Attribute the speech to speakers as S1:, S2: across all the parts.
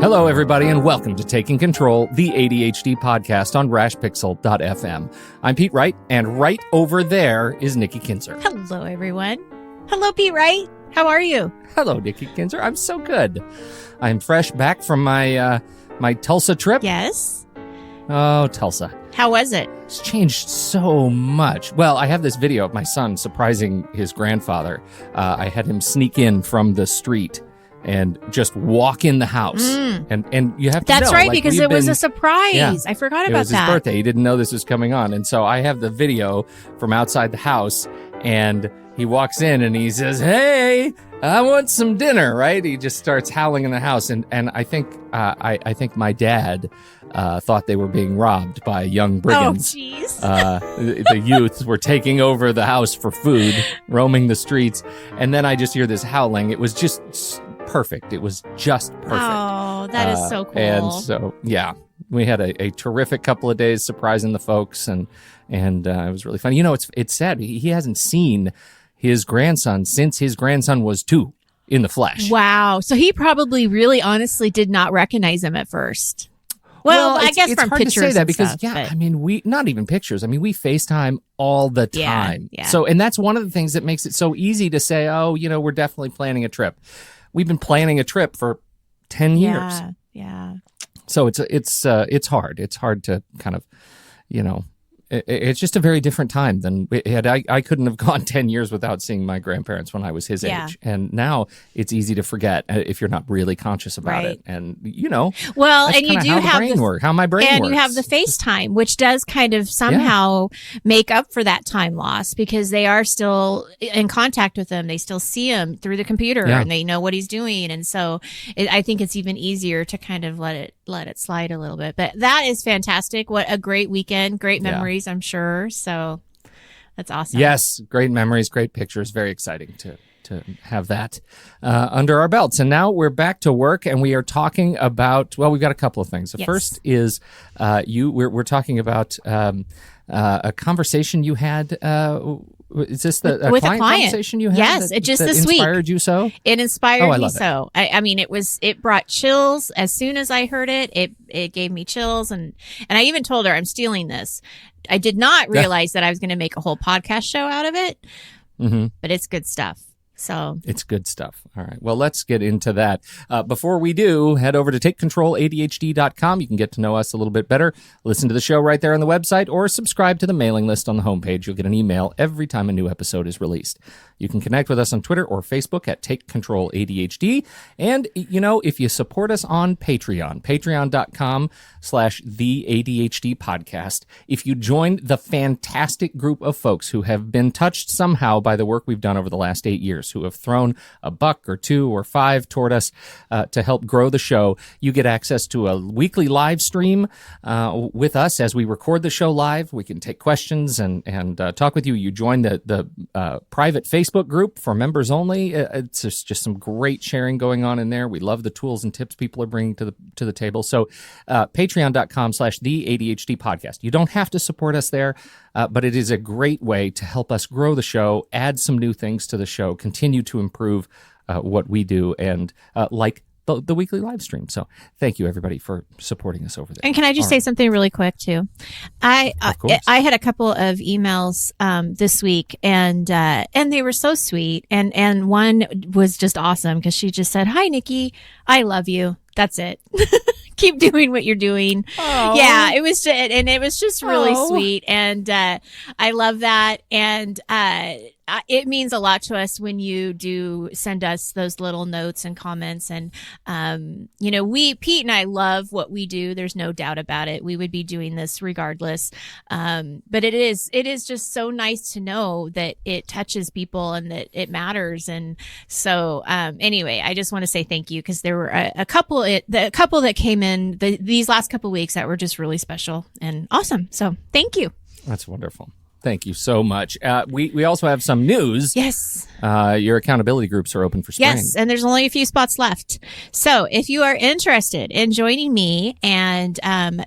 S1: Hello, everybody, and welcome to Taking Control, the ADHD podcast on rashpixel.fm. I'm Pete Wright, and right over there is Nikki Kinzer.
S2: Hello, everyone. Hello, Pete Wright. How are you?
S1: Hello, Nikki Kinzer. I'm so good. I'm fresh back from my my Tulsa trip.
S2: Yes.
S1: Oh, Tulsa.
S2: How was it?
S1: It's changed so much. Well, I have this video of my son surprising his grandfather. I had him sneak in from the street and just walk in the house. And you have to
S2: That's
S1: know,
S2: right,
S1: like,
S2: because it was a surprise. Yeah. I forgot about that.
S1: It was his birthday. He didn't know this was coming on. And so I have the video from outside the house, and he walks in and he says, "Hey, I want some dinner," right? He just starts howling in the house. And I think I think my dad thought they were being robbed by young brigands.
S2: Oh, jeez.
S1: The youth were taking over the house for food, roaming the streets. And then I just hear this howling. It was just perfect. It was just perfect.
S2: Oh, that is so cool.
S1: And so, yeah, we had a terrific couple of days surprising the folks, and it was really fun. You know, it's sad. He hasn't seen his grandson since his grandson was 2 in the flesh.
S2: Wow. So he probably really honestly did not recognize him at first. Well, I guess
S1: it's
S2: from
S1: hard
S2: pictures
S1: to say that
S2: and
S1: because,
S2: stuff,
S1: yeah,
S2: but...
S1: I mean, we not even pictures. I mean, we FaceTime all the time.
S2: Yeah.
S1: So, and that's one of the things that makes it so easy to say, oh, you know, we're definitely planning a trip. We've been planning a trip for 10 years.
S2: Yeah.
S1: So it's hard. It's hard to kind of, you know, it's just a very different time than we had. I couldn't have gone 10 years without seeing my grandparents when I was his age. And now it's easy to forget if you're not really conscious about it. And, you know,
S2: well, and you do
S1: how
S2: have
S1: how my brain
S2: and
S1: works.
S2: you have the FaceTime, which does kind of somehow make up for that time loss because they are still in contact with him. They still see him through the computer and they know what he's doing. And so I think it's even easier to kind of let it slide a little bit. But that is fantastic. What a great weekend. Great memories. I'm sure. So that's awesome.
S1: Yes. Great memories, great pictures. Very exciting to have that under our belts. And now we're back to work, and we are talking about, well, we've got a couple of things. The first is we're talking about a conversation you had. Is this
S2: with a client
S1: conversation you had?
S2: Yes,
S1: that,
S2: just
S1: that
S2: this week.
S1: Inspired you so?
S2: It inspired me
S1: so.
S2: I mean, it brought chills as soon as I heard it. It gave me chills, and I even told her I'm stealing this. I did not realize that I was going to make a whole podcast show out of it, but it's good stuff. So
S1: it's good stuff. All right. Well, let's get into that. Before we do, head over to takecontroladhd.com. You can get to know us a little bit better. Listen to the show right there on the website, or subscribe to the mailing list on the homepage. You'll get an email every time a new episode is released. You can connect with us on Twitter or Facebook at Take Control ADHD. And, you know, if you support us on Patreon, patreon.com/the ADHD podcast, if you join the fantastic group of folks who have been touched somehow by the work we've done over the last 8 years, who have thrown $1 or $2 or $5 toward us to help grow the show, you get access to a weekly live stream with us as we record the show live. We can take questions and talk with you. You join the private Facebook group for members only. It's just some great sharing going on in there. We love the tools and tips people are bringing to the table. So patreon.com/the ADHD podcast. You don't have to support us there, but it is a great way to help us grow the show, add some new things to the show, continue to improve what we do, and like the weekly live stream. So thank you, everybody, for supporting us over there.
S2: And can I just say something really quick, too? I had a couple of emails this week, and they were so sweet. And one was just awesome because she just said, "Hi, Nikki. I love you. That's it. Keep doing what you're doing."
S1: Aww.
S2: Yeah, it was just really sweet. And I love that. And it means a lot to us when you do send us those little notes and comments. And, you know, Pete and I love what we do. There's no doubt about it. We would be doing this regardless. But it is just so nice to know that it touches people and that it matters. And so, anyway, I just want to say thank you, because there were a couple that came in these last couple weeks that were just really special and awesome. So thank you.
S1: That's wonderful. Thank you so much. We also have some news.
S2: Yes.
S1: Your accountability groups are open for spring.
S2: Yes, and there's only a few spots left. So if you are interested in joining me and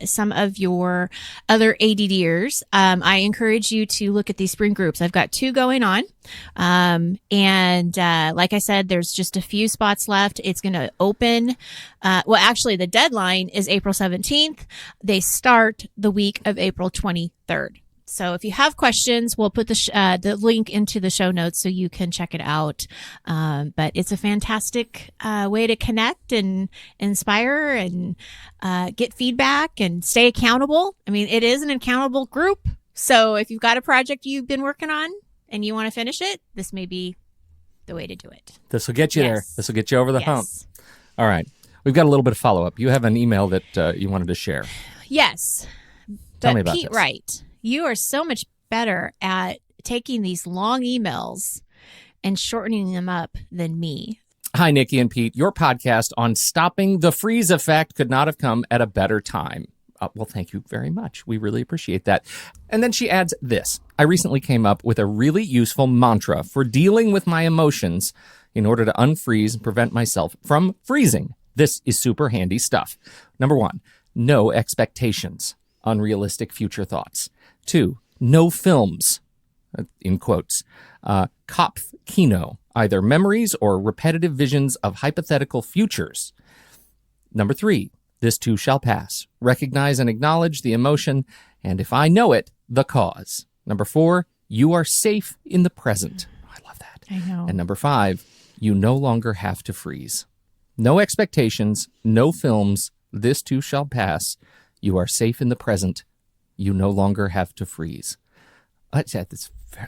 S2: some of your other ADDers, I encourage you to look at these spring groups. I've got 2 going on. And like I said, there's just a few spots left. It's going to open. Well, actually, the deadline is April 17th. They start the week of April 23rd. So if you have questions, we'll put the link into the show notes so you can check it out. But it's a fantastic way to connect and inspire and get feedback and stay accountable. I mean, it is an accountable group. So if you've got a project you've been working on and you want to finish it, this may be the way to do it.
S1: This will get you there. This will get you over the hump. All right. We've got a little bit of follow-up. You have an email that you wanted to share.
S2: Yes.
S1: Tell me about
S2: Pete
S1: this.
S2: Wright, you are so much better at taking these long emails and shortening them up than me.
S1: Hi, Nikki and Pete. Your podcast on stopping the freeze effect could not have come at a better time. Well, thank you very much. We really appreciate that. And then she adds this. I recently came up with a really useful mantra for dealing with my emotions in order to unfreeze and prevent myself from freezing. This is super handy stuff. Number 1, no expectations, unrealistic future thoughts. 2, no films, in quotes. Kopf Kino, either memories or repetitive visions of hypothetical futures. Number 3, this too shall pass. Recognize and acknowledge the emotion, and if I know it, the cause. Number 4, you are safe in the present. I love that.
S2: I know.
S1: And number 5, you no longer have to freeze. No expectations, no films, this too shall pass. You are safe in the present. You no longer have to freeze. It's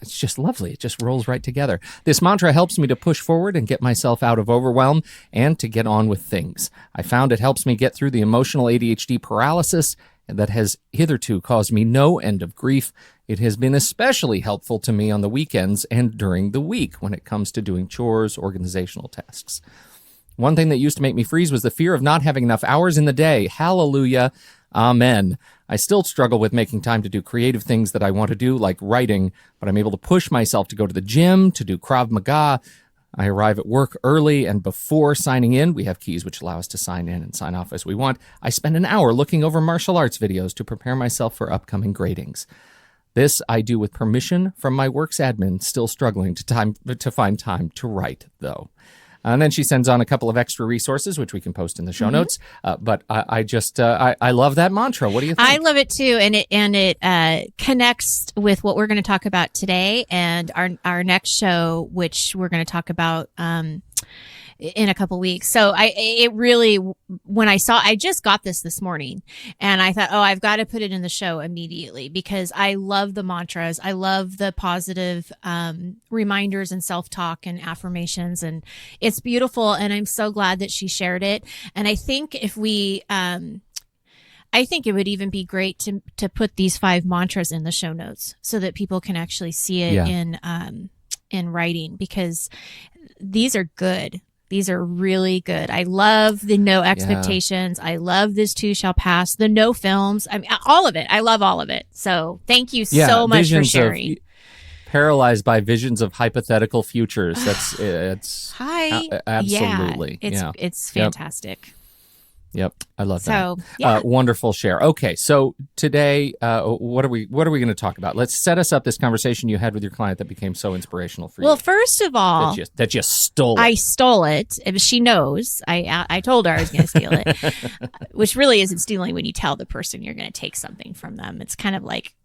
S1: just lovely. It just rolls right together. This mantra helps me to push forward and get myself out of overwhelm and to get on with things. I found it helps me get through the emotional ADHD paralysis that has hitherto caused me no end of grief. It has been especially helpful to me on the weekends and during the week when it comes to doing chores, organizational tasks. One thing that used to make me freeze was the fear of not having enough hours in the day. Hallelujah. Amen. I still struggle with making time to do creative things that I want to do, like writing, but I'm able to push myself to go to the gym, to do Krav Maga. I arrive at work early, and before signing in, we have keys which allow us to sign in and sign off as we want. I spend an hour looking over martial arts videos to prepare myself for upcoming gradings. This I do with permission from my work's admin, still struggling to find time to write, though. And then she sends on a couple of extra resources, which we can post in the show notes. But I love that mantra. What do you think?
S2: I love it too, and it connects with what we're going to talk about today and our next show, which we're going to talk about in a couple weeks. So I just got this morning and I thought, oh, I've got to put it in the show immediately because I love the mantras. I love the positive reminders and self-talk and affirmations, and it's beautiful. And I'm so glad that she shared it. And I think I think it would even be great to put these 5 mantras in the show notes so that people can actually see it in writing, because these are good. These are really good. I love the no expectations. I love this too shall pass. The no films. I mean, all of it. I love all of it. So thank you so much for sharing.
S1: Paralyzed by visions of hypothetical futures. It's absolutely.
S2: It's fantastic.
S1: Yep, I love that.
S2: So,
S1: wonderful share. Okay, so today, what are we going to talk about? Let's set us up this conversation you had with your client that became so inspirational for you.
S2: Well, first of all,
S1: that you stole it.
S2: I stole it. She knows. I told her I was going to steal it, which really isn't stealing when you tell the person you're going to take something from them. It's kind of like,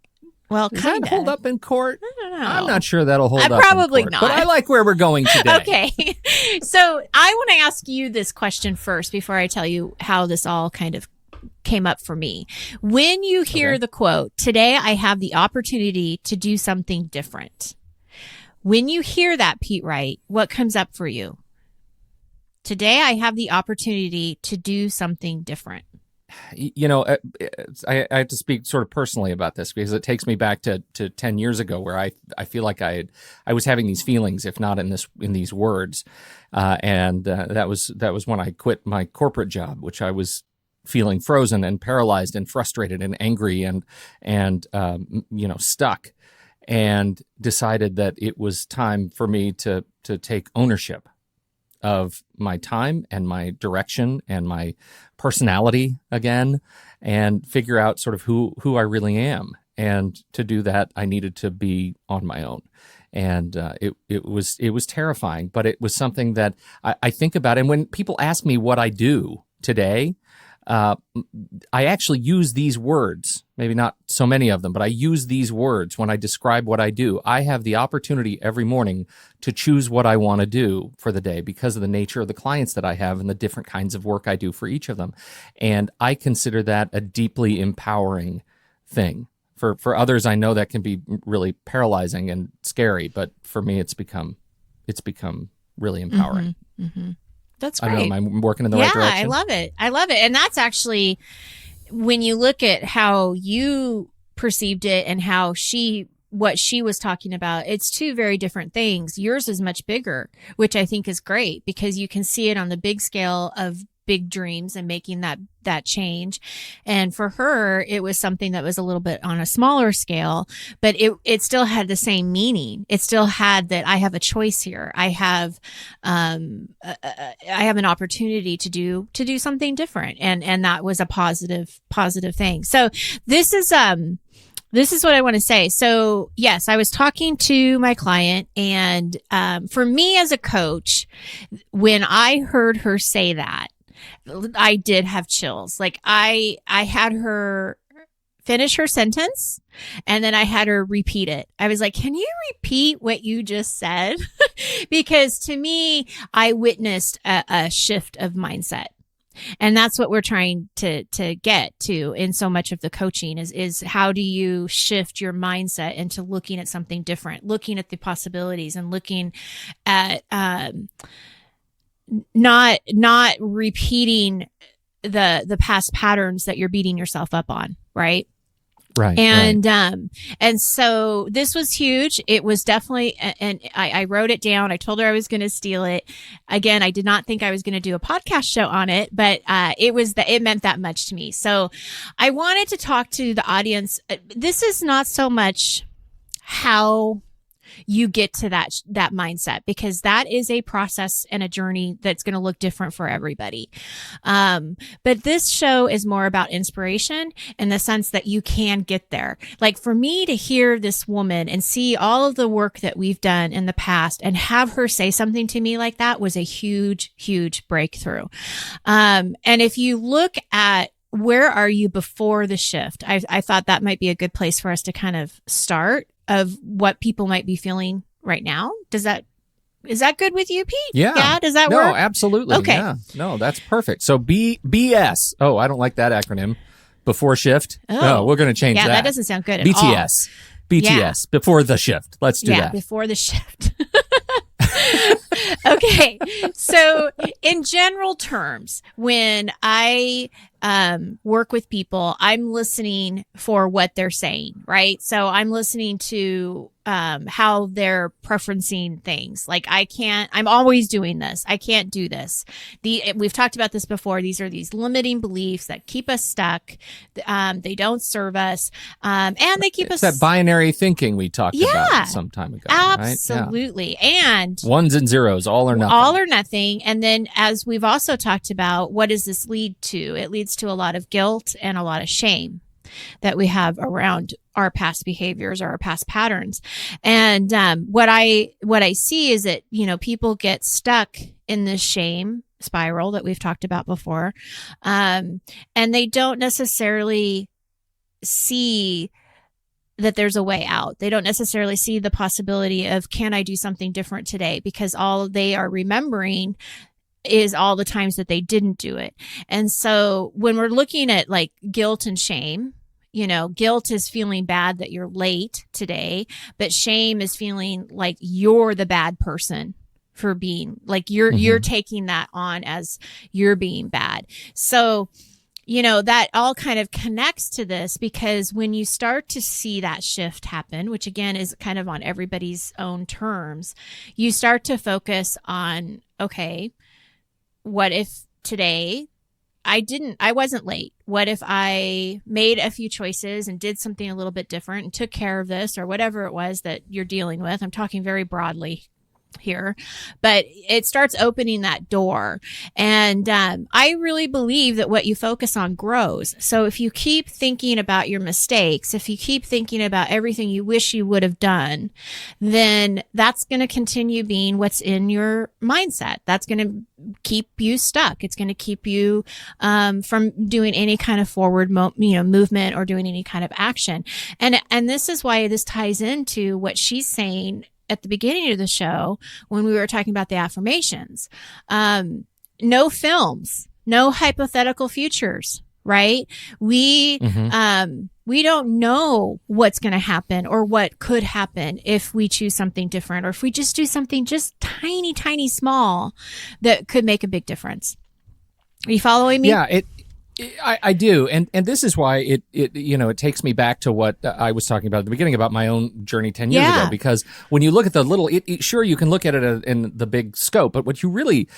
S2: well,
S1: does
S2: kind
S1: that hold up in court?
S2: I don't know.
S1: I'm not sure that'll hold up.
S2: Probably
S1: in court,
S2: not.
S1: But I like where we're going today.
S2: Okay. So I want to ask you this question first before I tell you how this all kind of came up for me. When you hear the quote, "Today I have the opportunity to do something different." When you hear that, Pete Wright, what comes up for you? Today I have the opportunity to do something different.
S1: You know, I have to speak sort of personally about this because it takes me back to 10 years ago where I feel like I was having these feelings, if not in these words. And that was when I quit my corporate job, which I was feeling frozen and paralyzed and frustrated and angry and stuck. and decided that it was time for me to take ownership of my time and my direction and my personality again, and figure out sort of who I really am. And to do that, I needed to be on my own. And it was terrifying, but it was something that I think about. And when people ask me what I do today, I actually use these words, maybe not so many of them, but I use these words when I describe what I do. I have the opportunity every morning to choose what I want to do for the day because of the nature of the clients that I have and the different kinds of work I do for each of them. And I consider that a deeply empowering thing. For others, I know that can be really paralyzing and scary, but for me, it's become really empowering.
S2: Mm-hmm. Mm-hmm. That's great.
S1: I don't know, am I working in the right direction?
S2: Yeah, I love it. And that's actually, when you look at how you perceived it and how what she was talking about, it's two very different things. Yours is much bigger, which I think is great because you can see it on the big scale of big dreams and making that change. And for her, it was something that was a little bit on a smaller scale, but it still had the same meaning. It still had that I have a choice here. I have an opportunity to do something different. And that was a positive thing. So this is what I want to say. So yes, I was talking to my client, and for me as a coach, when I heard her say that, I did have chills. Like I had her finish her sentence and then I had her repeat it. I was like, can you repeat what you just said? Because to me, I witnessed a shift of mindset. And that's what we're trying to get to in so much of the coaching is how do you shift your mindset into looking at something different, looking at the possibilities and looking at, not repeating the past patterns that you're beating yourself up on. Right.
S1: Right.
S2: And so this was huge. It was definitely, and I wrote it down. I told her I was going to steal it. Again, I did not think I was going to do a podcast show on it, but, it meant that much to me. So I wanted to talk to the audience. This is not so much how you get to that mindset, because that is a process and a journey that's going to look different for everybody. But this show is more about inspiration in the sense that you can get there. Like for me to hear this woman and see all of the work that we've done in the past and have her say something to me like that was a huge, huge breakthrough. And if you look at where are you before the shift, I thought that might be a good place for us to kind of start of what people might be feeling right now. Is that good with you, Pete?
S1: Yeah.
S2: Does that work?
S1: No, absolutely.
S2: Okay.
S1: Yeah. No, that's perfect. So BS. Oh, I don't like that acronym. Before shift. Oh, we're going to change that.
S2: Yeah, that doesn't sound good at
S1: BTS.
S2: all.
S1: BTS. Yeah. Before the shift. Let's do that.
S2: Yeah, before the shift. Okay. So in general terms, when I work with people, I'm listening for what they're saying, right? So I'm listening to how they're preferencing things. Like I'm always doing this. I can't do this. We've talked about this before. These are these limiting beliefs that keep us stuck. They don't serve us. And they keep us.
S1: That binary thinking we talked about some time ago.
S2: Absolutely. Right? Yeah. And
S1: ones and zeros, all or nothing.
S2: All or nothing. And then as we've also talked about, what does this lead to? It leads to a lot of guilt and a lot of shame that we have around our past behaviors or our past patterns. And what I see is that, people get stuck in this shame spiral that we've talked about before. And they don't necessarily see that there's a way out. They don't necessarily see the possibility of, can I do something different today? Because all they are remembering is all the times that they didn't do it. And so when we're looking at like guilt and shame, guilt is feeling bad that you're late today, but shame is feeling like you're the bad person for being like, you're taking that on as you're being bad. So, that all kind of connects to this, because when you start to see that shift happen, which again is kind of on everybody's own terms, you start to focus on, okay, what if today I wasn't late? What if I made a few choices and did something a little bit different and took care of this or whatever it was that you're dealing with? I'm talking very broadly here, but it starts opening that door. And I really believe that what you focus on grows. So if you keep thinking about your mistakes, if you keep thinking about everything you wish you would have done, then that's going to continue being what's in your mindset. That's going to keep you stuck. It's going to keep you from doing any kind of forward movement or doing any kind of action. And this is why this ties into what she's saying at the beginning of the show when we were talking about the affirmations. No films, no hypothetical futures, right? We don't know what's going to happen or what could happen if we choose something different, or if we just do something just tiny, tiny small that could make a big difference. Are you following me?
S1: Yeah, I do, and this is why it takes me back to what I was talking about at the beginning about my own journey 10 years ago. Because when you look at the little, sure you can look at it in the big scope, but what you really,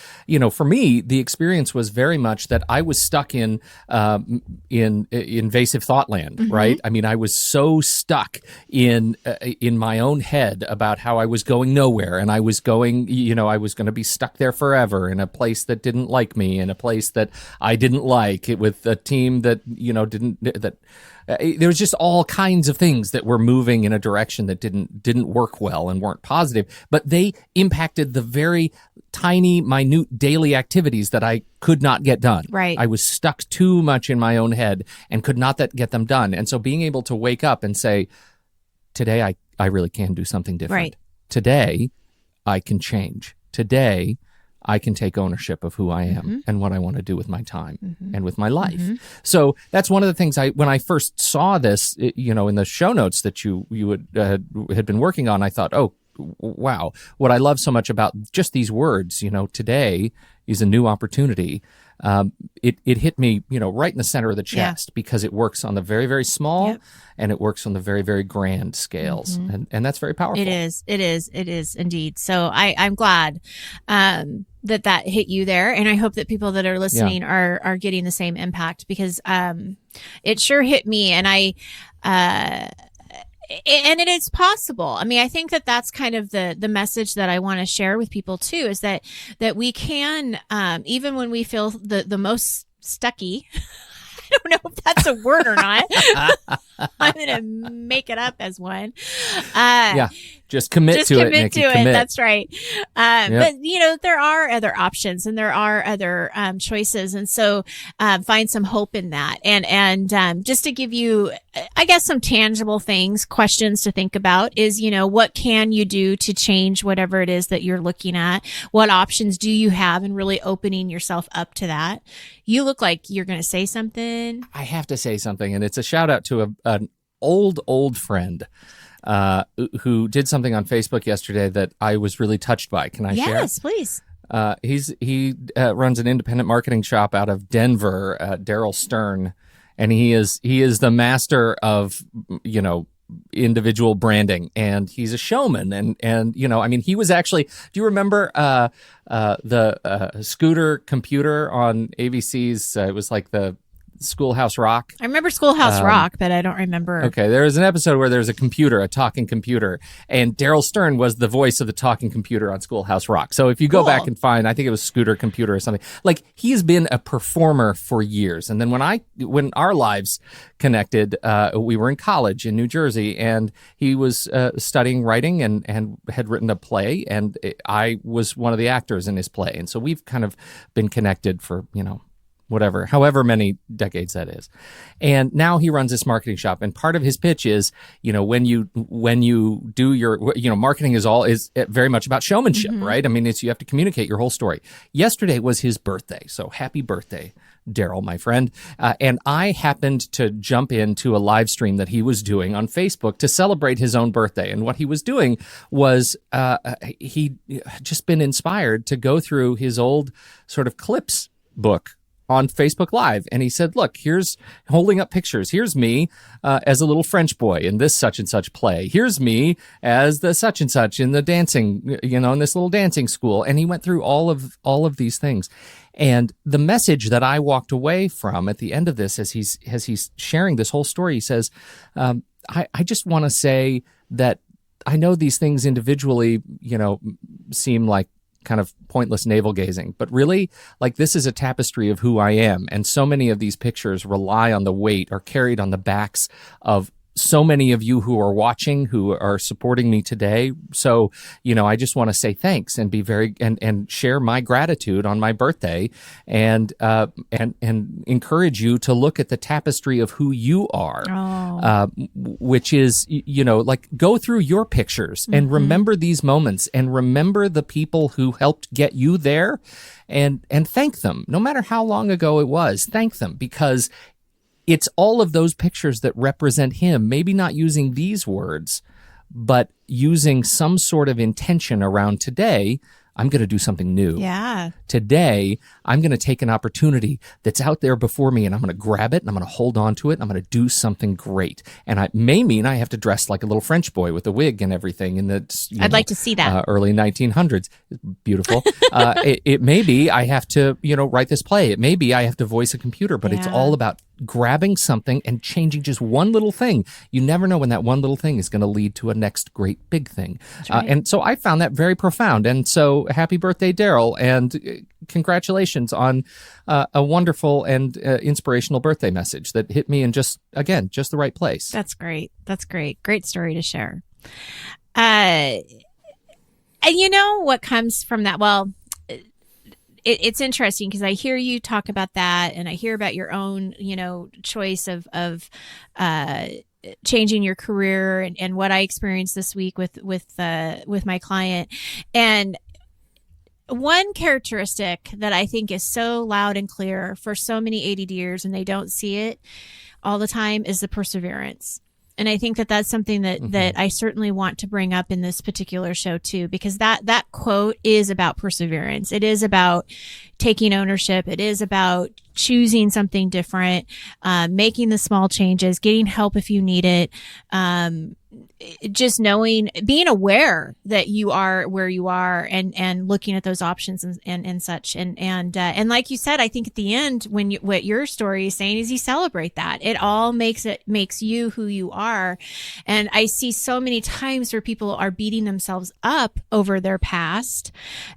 S1: for me, the experience was very much that I was stuck in invasive thought land, right? I mean, I was so stuck in my own head about how I was going nowhere, and I was going, I was going to be stuck there forever in a place that didn't like me, in a place that I didn't like. It with a team that there was just all kinds of things that were moving in a direction that didn't work well and weren't positive, but they impacted the very tiny, minute daily activities that I could not get done.
S2: Right.
S1: I was stuck too much in my own head and could not get them done. And so being able to wake up and say, today I really can do something different.
S2: Right.
S1: Today I can change. Today I can take ownership of who I am and what I want to do with my time and with my life. So that's one of the things when I first saw this, in the show notes that you had been working on, I thought, oh, wow, what I love so much about just these words, today is a new opportunity. It hit me, right in the center of the chest because it works on the very, very small and it works on the very, very grand scales. And that's very powerful.
S2: It is indeed. So I'm glad that hit you there. And I hope that people that are listening are getting the same impact, because it sure hit me. And and it is possible. I mean, I think that that's kind of the message that I want to share with people too, is that we can, even when we feel the most stucky, I don't know if that's a word or not. I'm going to make it up as one.
S1: Just commit to it, Nikki.
S2: Commit to it. That's right. But there are other options and there are other choices, and so find some hope in that. And just to give you, I guess, some tangible things, questions to think about is, what can you do to change whatever it is that you're looking at? What options do you have, and really opening yourself up to that? You look like you're going to say something.
S1: I have to say something, and it's a shout out to an old friend who did something on Facebook yesterday that I was really touched by. Can I share?
S2: Yes, please.
S1: He runs an independent marketing shop out of Denver, Daryl Stern, and he is the master of, individual branding, and he's a showman. And he was actually, do you remember the Scooter computer on ABC's, it was like the Schoolhouse Rock?
S2: I remember Schoolhouse Rock, but I don't remember.
S1: Okay, there was an episode where there was a talking computer, and Daryl Stern was the voice of the talking computer on Schoolhouse Rock. So if you go back and find, I think it was Scooter Computer or something, like, he's been a performer for years. And then when our lives connected, we were in college in New Jersey, and he was studying writing and had written a play, and I was one of the actors in his play. And so we've kind of been connected for, however many decades that is. And now he runs this marketing shop. And part of his pitch is, when you do your, marketing is very much about showmanship, right? I mean, you have to communicate your whole story. Yesterday was his birthday. So happy birthday, Daryl, my friend. And I happened to jump into a live stream that he was doing on Facebook to celebrate his own birthday. And what he was doing was, he'd just been inspired to go through his old sort of clips book on Facebook Live, and he said, look, here's holding up pictures. Here's me as a little French boy in this such and such play. Here's me as the such and such in the dancing, in this little dancing school. And he went through all of these things. And the message that I walked away from at the end of this, as he's sharing this whole story, he says, I just want to say that I know these things individually, seem like kind of pointless navel gazing, but really, like, this is a tapestry of who I am. And so many of these pictures rely on the weight, are carried on the backs of so many of you who are watching, who are supporting me today. So, I just want to say thanks and be and share my gratitude on my birthday, and encourage you to look at the tapestry of who you are, which is, like, go through your pictures and remember these moments and remember the people who helped get you there, and thank them, no matter how long ago it was. Thank them, because it's all of those pictures that represent him, maybe not using these words, but using some sort of intention around today. I'm going to do something new.
S2: Yeah.
S1: Today, I'm going to take an opportunity that's out there before me, and I'm going to grab it, and I'm going to hold on to it, and I'm going to do something great. And it may mean I have to dress like a little French boy with a wig and everything in the
S2: I'd like to see that.
S1: Early 1900s. Beautiful. It may be I have to, write this play. It may be I have to voice a computer, but it's all about grabbing something and changing just one little thing. You never know when that one little thing is going to lead to a next great big thing. Right. And so I found that very profound. And so happy birthday, Daryl, and congratulations on a wonderful and inspirational birthday message that hit me in just the right place.
S2: That's great. That's great. Great story to share. And what comes from that? Well, it's interesting because I hear you talk about that, and I hear about your own, choice of changing your career, and what I experienced this week with my client. And one characteristic that I think is so loud and clear for so many ADDers, and they don't see it all the time, is the perseverance. And I think that that's something that I certainly want to bring up in this particular show too, because that quote is about perseverance. It is about taking ownership. It is about choosing something different, making the small changes, getting help if you need it. Just knowing, being aware that you are where you are, and looking at those options and such. And like you said, I think at the end, what your story is saying is you celebrate that. It all makes you who you are. And I see so many times where people are beating themselves up over their past.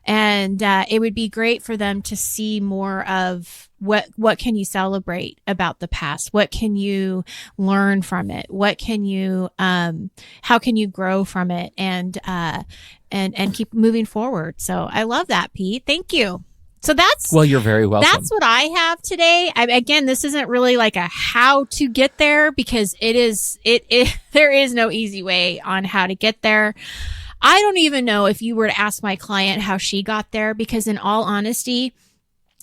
S2: And it would be great for them to see more of what can you celebrate about the past? What can you learn from it? What can you, how can you grow from it and keep moving forward? So I love that, Pete. Thank you. So well,
S1: you're very welcome.
S2: That's what I have today. Again, this isn't really like a how to get there, because there is no easy way on how to get there. I don't even know if you were to ask my client how she got there, because in all honesty,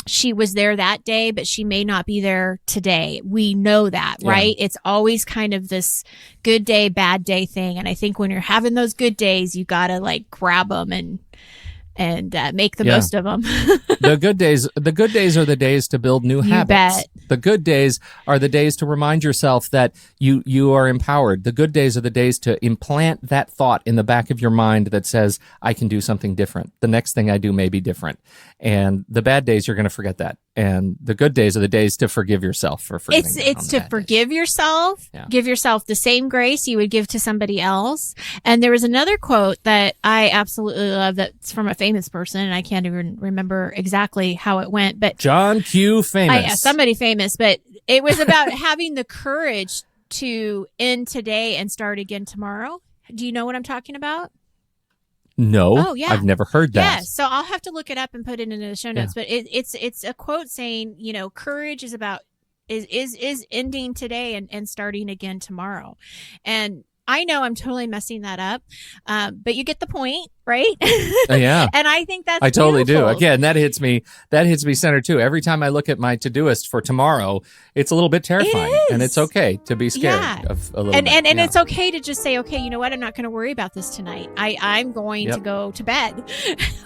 S2: she was there that day, but she may not be there today. We know that, right? It's always kind of this good day, bad day thing. And I think when you're having those good days, you got to like grab them and make the most of them.
S1: The good days are the days to build new habits.
S2: Bet.
S1: The good days are the days to remind yourself that you are empowered. The good days are the days to implant that thought in the back of your mind that says, I can do something different. The next thing I do may be different. And the bad days, you're going to forget that. And the good days are the days to forgive yourself for forgetting.
S2: It's to forgive yourself, give yourself the same grace you would give to somebody else. And there was another quote that I absolutely love that's from a famous person, and I can't even remember exactly how it went, but
S1: John Q. Famous.
S2: Somebody famous, but it was about having the courage to end today and start again tomorrow. Do you know what I'm talking about?
S1: No,
S2: oh, yeah.
S1: I've never heard that.
S2: Yeah, so I'll have to look it up and put it into the show notes. But it's a quote saying, courage is about is ending today and starting again tomorrow. And I know I'm totally messing that up, but you get the point, right?
S1: Yeah.
S2: And I think that's
S1: I totally
S2: beautiful.
S1: do. Again, that hits me center too. Every time I look at my Todoist for tomorrow, it's a little bit terrifying.
S2: It is.
S1: And it's okay to be scared
S2: Yeah.
S1: of a little
S2: And
S1: bit.
S2: it's okay to just say, okay, you know what? I'm not going to worry about this tonight. I'm going to go to bed,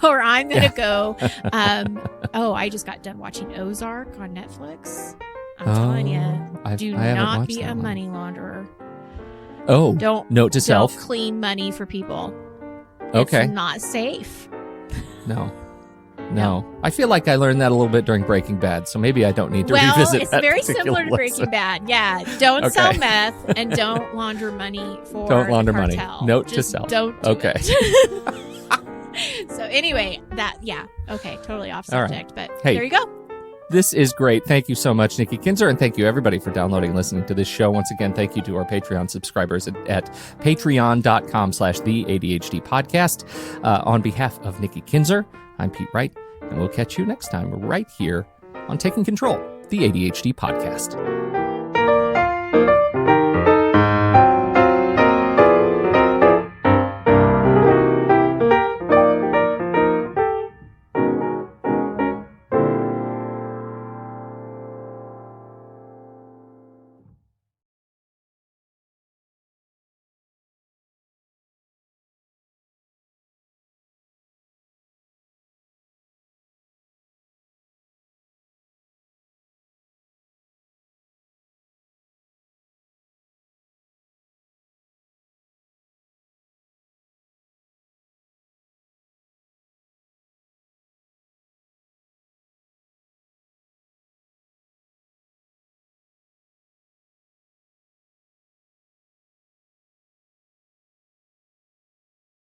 S2: or I'm going to go. I just got done watching Ozark on Netflix. I'm telling you, do not be a money launderer.
S1: Oh, note to
S2: don't
S1: self.
S2: clean money for people.
S1: Okay.
S2: It's not safe.
S1: No. I feel like I learned that a little bit during Breaking Bad, so maybe I don't need to revisit
S2: it's
S1: that
S2: very
S1: particular
S2: similar to Breaking
S1: lesson.
S2: Bad. Yeah. Don't sell meth and don't launder money for
S1: Don't launder
S2: the
S1: money.
S2: cartel.
S1: Note to
S2: Just
S1: self.
S2: Don't do
S1: Okay.
S2: it. So anyway, okay, totally off
S1: All right.
S2: subject, but
S1: Hey.
S2: there you go.
S1: This is great. Thank you so much, Nikki Kinzer, and thank you everybody for downloading and listening to this show. Once again, thank you to our Patreon subscribers at patreon.com/the ADHD podcast. On behalf of Nikki Kinzer, I'm Pete Wright, and we'll catch you next time right here on Taking Control, the ADHD podcast.